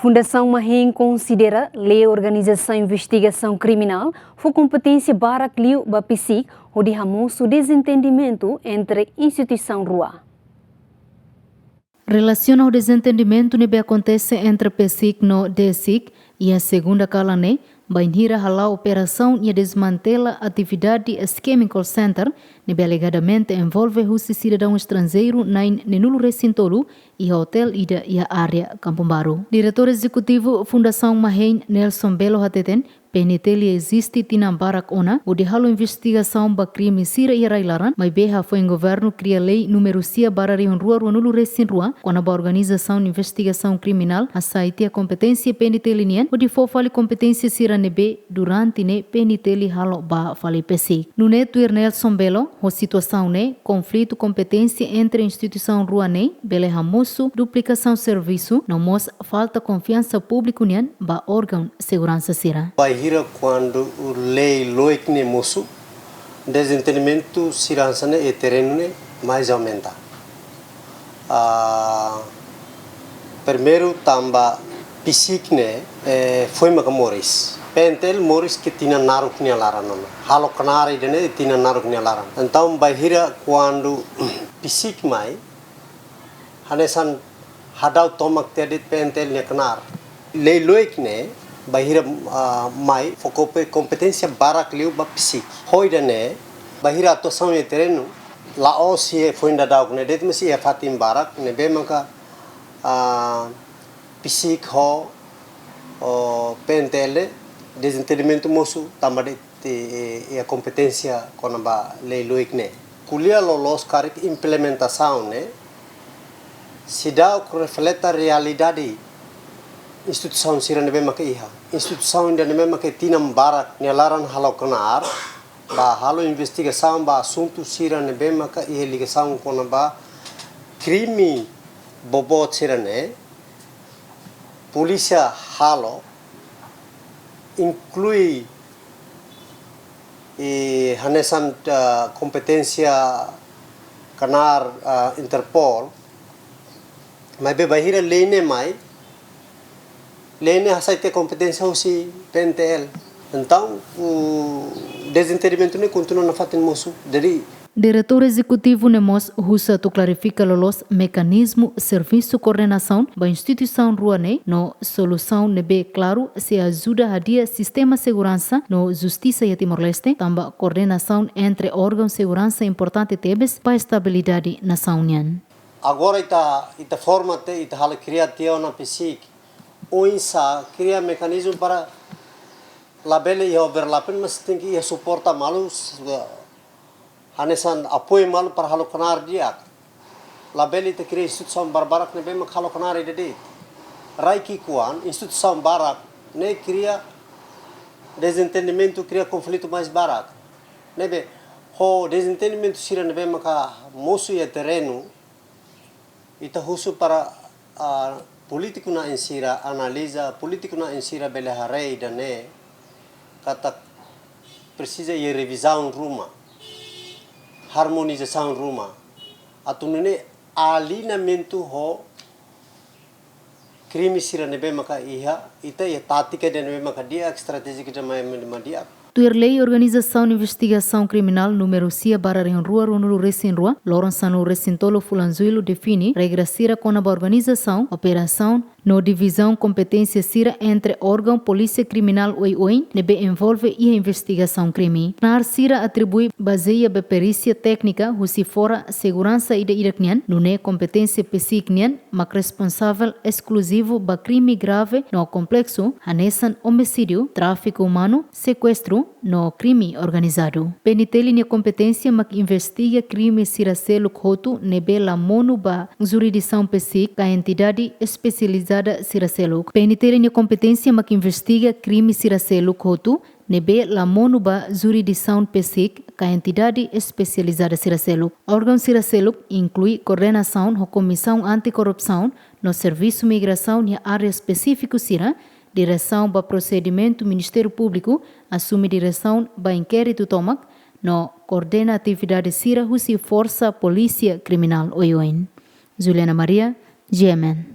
Fundasaun Mahein Konsidera Lei Organizasaun Investigasaun Criminal foi Kompotensia Barak Liu ba PCIC, Hodi Hamosu Dezentedementu entre Instituisaun rua. Relação ao desentendimento que acontece entre PCIC no DSIC e a segunda calane, Bainhira hala operação e desmantela atividade esquema call center, que alegadamente envolve o cidadão estrangeiro na nenhum recintolo e hotel e a área Campo Baru. Diretor executivo Fundasaun Mahein Nelson Belo Hateten, PNT existe tina Barak Ona, o de halo investigação ba crime sira e railaran, mas beha foi em governo cria lei número cia bararion rua nulu resin rua, quando a organização investigação criminal a saite a competência PNT linien, o de fofali competência sira nebe durante ne PNT li halo ba fali PCIC. No neto Nelson Belo, a situação ne conflito competência entre instituição rua ne, bele Hamosu, duplicação serviço, não mos falta confiança público nien ba órgão segurança sira. Quando o lei loikne moço, dezentedementu siransane e terreno mais aumenta. Primeiro tamba PCIC foi Moris. Pentel Moris que tinha naruk ni alaran nona. Halo kanari dene tinha naruk ni alaran. Então bahira quando PCIC mai hanesan hadau tomak tedit pentel ni kanar. Lei loikne bahira mai focope Kompotensia Barak Liu ba PCIC. Hoidane bahira atuação e terreno lá o se foi ainda dá com det mas é Fatim Barak ne be manca PCIC ho pentele dezentedementu moço também é a competência com a lei loikne. Kulia lolos karik implementação ne se dá o reflete a realidade. Instituisaun sira nebe make iha. Instituisaun inda nebe make tinam barak nelaran halau kenar, ba halau investigasaun ba assunto sira nebe make iha ligasaun kona ba crime bobot sira ne, polícia halau inclui hanesan competência kenar Interpol, mas be bahira leine mai Lene hasaite competência usi PNTL. Então, o dezentedementu ne continua na fatin moço. Diretor executivo Nemos Husa tu clarifica los mecanismo serviço coordenação ba instituição ruane no solução nebe claro se ajuda a dia sistema segurança no justiça e Timor-Leste tamba coordenação entre órgãos segurança importante tebes para estabilidade nação união. Agora ita forma te ita hala criativa na PCIC. OINSA cria mecanismo para labele e overlapen mas tem que suporta malu hanesan apoio malu para halo kanar dia labele te cria instituição barbarak ne bem halo kanar ide raiki kuan instituição barak ne cria dezentedementu cria conflito mais barak ne be ho dezentedementu sira ne bem moço e terreno ita husu para político na insira analisa político na insira beleharei dane kata precisa ir revisão ruma harmonização ruma atunene alinamento ho crime sira nebe maka iha ita ya tática de nebe maka dia estratégica de dia Tuir Lei Organizasaun Investigasaun Criminal número cia bararion rua runulu resin rua, Lorensanu resintolo fulanzuilo define regra sira com a organização, operação, no divisão competência sira entre órgão polícia criminal oin nebe envolve e a investigação crime. Nar sira atribui baseia be perícia técnica husi fora segurança ida iraknian, nune competência PCIC mak responsável exclusivo ba crime grave no complexo, hanesan homicídio, tráfico humano, sequestro, no crime organizado. PNT linha competência mak investiga crime sira selo khotu nebe la monu ba jurisdição PCIC a entidade especializada sira selo. PNT linha competência mak investiga crime sira selo khotu nebe la monu ba jurisdição PCIC a entidade especializada sira selo. Órgão sira selo inclui coordenação ou comissão anticorrupção no serviço migração e área específico sira direção para procedimento Ministério Público assume direção para inquérito tomac no coordena atividade sira husi força polícia criminal oioin. Juliana Maria, GMN.